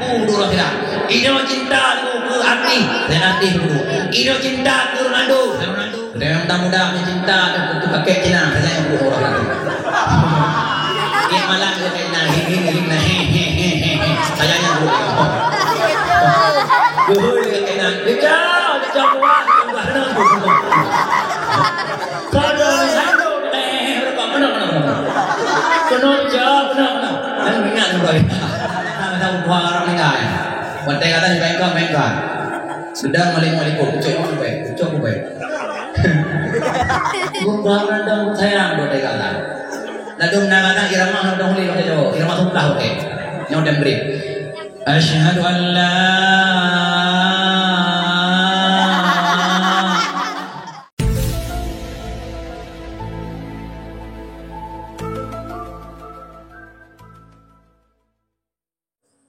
sayangku dulu kira. Ino cinta ke Ati, saya nanti dulu. Ino cinta ke Ronaldo, saya Ronaldo. Dengan mudah-mudahan cinta ke kakek Cina, saya yang dulu orang itu. Dia malah dia kena hehehe, saya yang dulu. Dulu dia kena, dia buat, kalau benar. Dan ingat juga. Tahu orang ni kan. Wantai kata ni bengkak. Sedang maling-maling kucuk baik. Bukan dong sayang wantai kata. Lalu nama irama dong li kata irama sumpah okey. Yang udah beri. Asyhadu an la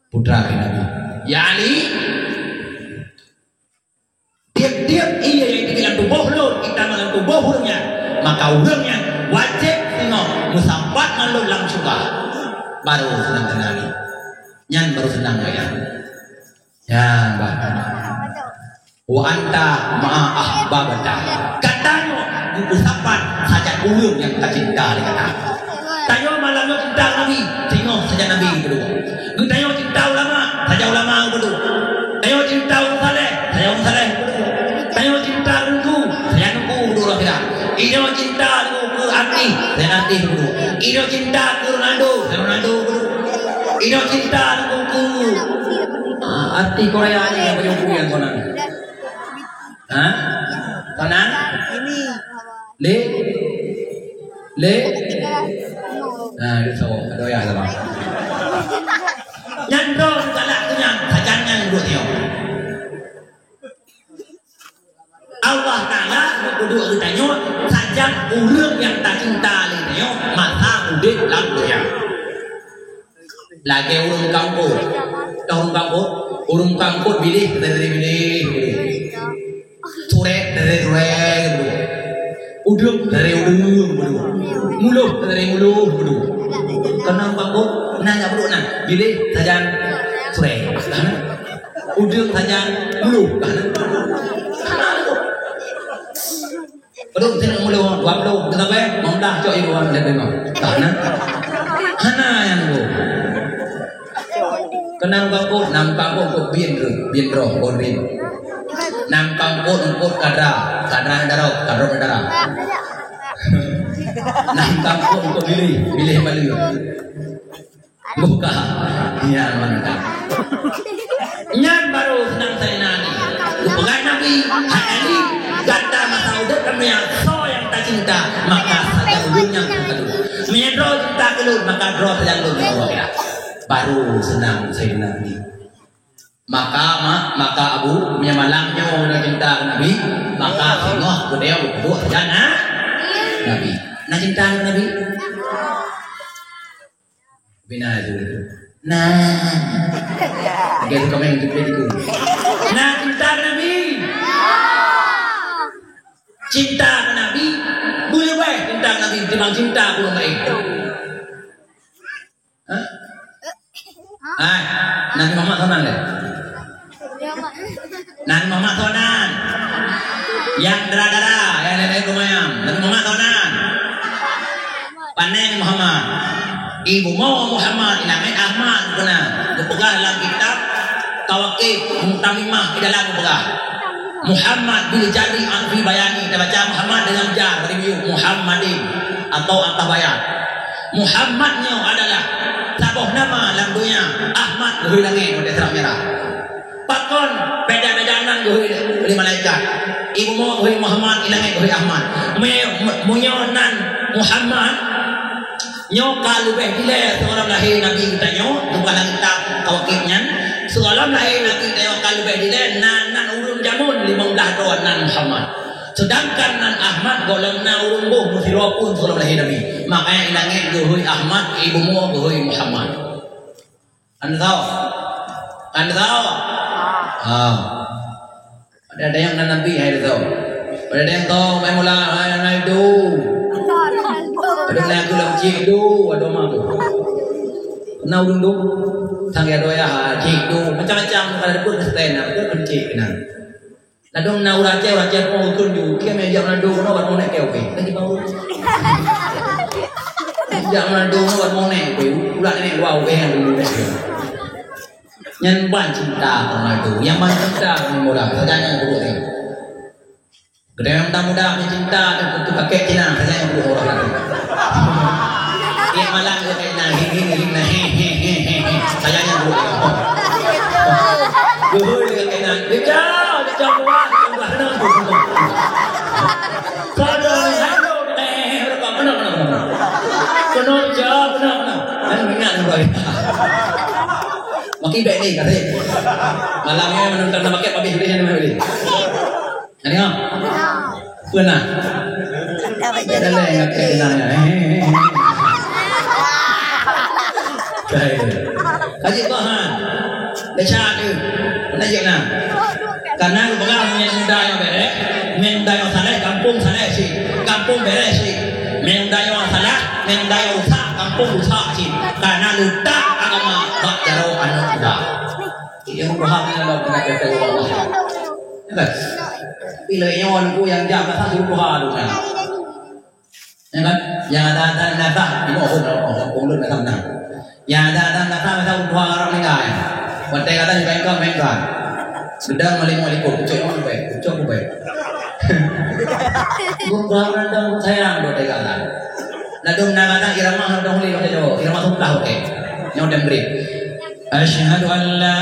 putra Nabi. Ya Ali, tiap-tiap ia yang dibilang tubuh lo, kita malam tubuh hurungnya, maka hurungnya wajib tengok musambat malu langsung baru senang kenali. Nyan baru senang ya. Ya, bahkan. Wa anta ma'a ahbabata. Katanya musambat saja hurung yang tak cinta kata. Tanya malamnya cinta Nabi, tengok saja Nabi berdua. Tanya cinta ulama, saja ulama berdua. Tanya cinta orang saleh, saja orang saleh berdua. Tanya cinta nunggu, saya nunggu berdua kira. Ino cinta ke Ati, saya nanti berdua. Ino cinta ke Ronaldo, saya Ronaldo berdua. Ino cinta ke Ati Korea ni yang penyuku yang konan. Hah? Konan? Le? Nah, itu so, ada ya sama. Nyandong galak tu yang sajangan duduk dia. Allah Taala duduk ditanya sajak urang yang tak cinta le dia masa udit lang dia. Lagi urang kampung bilih dari bilih. Sore dari sore berdua. Udang dari udang. Muluh dari muluh berdua. Kenang kampung nanya berdua nak bilih sajan sore. Udang sajan muluh. Belum sini muluh, belum. Kenapa? Mau dah cok ibu lihat tengok. Karena hana yang bu. Kenang kampung, nam kampung kok biendro, borin. Nam kampung kok kadra darah. Nam kampung kok bilih balik. Buka, iya mana? Nyan baru senang saya nani. Bukan Nabi, hari kata masa udah kami yang so yang tak cinta maka saja ujungnya kedua. Menyedro cinta keluar maka dro saja keluar ya. Baru senang saya Nabi. Maka Abu menyamalangnya udah cinta Nabi maka tengok budaya kedua jana Nabi. Nah cinta Nabi. Bina itu. Nah, gitu kamu yang itu. Nah cinta Nabi. Cinta Nabi boleh baik cinta Nabi timbang cinta belum baik. Nabi Muhammad sonan deh. Nabi Muhammad sonan. Yang darah-darah, yang nenek lumayan. Nabi Muhammad sonan. Panen Muhammad. Ibu mau Muhammad, ilangin Ahmad benar. Dipegah dalam kitab Tawaqif Mutamimah di dalam pegah. Muhammad bil jari anfi bayani. Kita baca Muhammad dengan jar review Muhammadin atau antah bayan. Muhammadnya adalah sabuh nama dalam dunia. Ahmad goi langit pada serap merah. Pakon beda-bedanan goi oleh malaikat. Ibu mau goi Muhammad ilangit goi Ahmad. Munyonan Muhammad nyoka lebih gila seorang lahir Nabi kita nyok bukan lagi tak kawakibnya seorang lahir Nabi kita nyoka lebih gila nan urung jamun 15 doan nan Muhammad sedangkan nan Ahmad golong na urung buh musiropun seorang lahir Nabi makanya ilangin guhui Ahmad ibu mu guhui Muhammad. Anda tahu? Ada yang nan Nabi ada tahu? Ada yang tahu main mula hai itu ada yang aku lam cik tu ada mak tu Nau dulu tangga doya cik tu macam-macam kalau pun stand up dia kencik kena. Lalu nau raja mau kunju dia meja nadu no buat monek kau lagi bau. Jangan nadu no buat monek kau ulah ni wow yang dulu dah. Nhân ban cinta orang itu yang ban cinta mudah saja dulu ni. Kedai muda cinta untuk pakai Cina saja dulu orang itu. Dia malam dia kena hehehe saya yang dulu. Dulu dia kena dia buat kena tu. Kalau hello benar benar. Anu ingat kau. Makin baik ni kata. Malamnya menonton nama pakai habis dia nama beli. Ani ah. Pernah. Dah lah yang kenanya. Baik. Haji Tuhan. Lecah tu. Mana je nak? Karena bukan menunda yang beres, menunda yang salah kampung salah sih, kampung beres sih. Menunda yang salah, menunda yang rusak, kampung rusak sih. Karena lupa agama bak jaro anak muda. Yang paham ni Allah nak kata Allah. Kan? Bila nyawan ku yang jaga satu buah tu kan. Kan? Yang ada nafas di bawah pun nakทำ Yang ada nafas satu buah orang ni kan. Wantai kata ni bengkak. Sedang maling-maling kucuk baik. Bukan rendang sayang buat tegaklah. Nadung nagata irama nadung li waktu itu irama sumpah okey. Yang udah beri. Asyhadu an la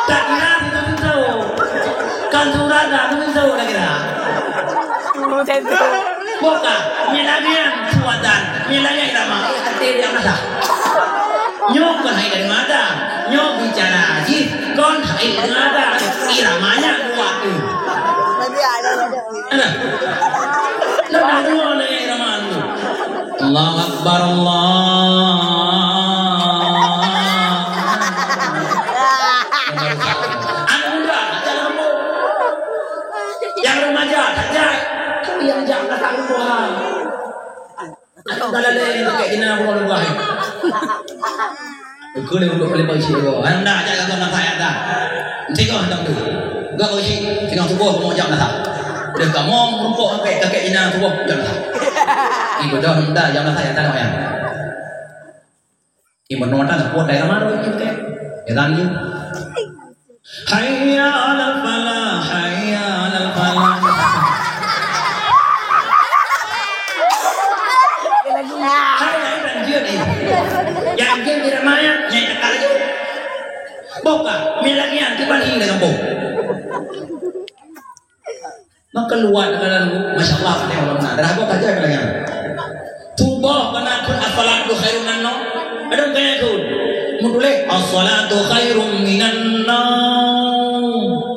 tak kira itu tahu. Kan surat itu tahu lagi dah. Bukan, milagian suatan, milagian irama hati yang ada. Nyok kan hai dari mata, nyok bicara haji, kon hai ngada, iramanya kuat tu. Ada. Lepas tu ada irama tu. Allahu Akbar Allah. Anak muda, jangan lembut. Yang remaja, tajak. Kau yang jangan tak Tuhan. Ada dalam pakai jenama Allah Tuhan. Kau ni untuk boleh bagi siapa? Anda jaga kau nak saya dah. Tengok hendak tu. Gak bagi si, tengok tubuh mau jam dah. Dah kamu rumput pakai jenama tubuh jam dah. Ibu dah hendak jam dah saya tak nak. Ibu nonton tak dari mana tu kita? Jangan je. Hayya 'alal falah, hayya 'alal falah. Yang dia diramanya yang cakap lagi. Bukan, milagian kembali ke kampung. Maka luar dengan Masya Allah pada orang nak. Dah apa kerja milagian? Tubah kena kun as-salatu khairun minan. Ada kaya kun. Muduleh as-salatu khairun minan.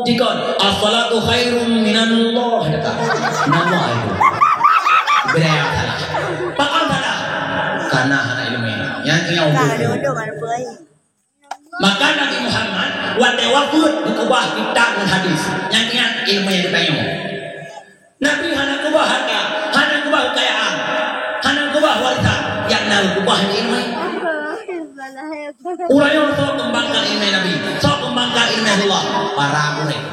Jika as-salatu khairun minan Allah kata. Nama itu. Beraya salah. Pakal salah. Karena anak ilmu yang kena maka Nabi Muhammad waktu berubah kitab dan hadis yang kena ilmu yang ditanya. Nabi hanya ubah harta, hanya ubah kekayaan, hanya ubah warisan yang Nabi ubah ilmu. Orang yang sok kembangkan ilmu Nabi, sok kembangkan ilmu Allah para murid.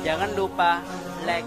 Jangan lupa like,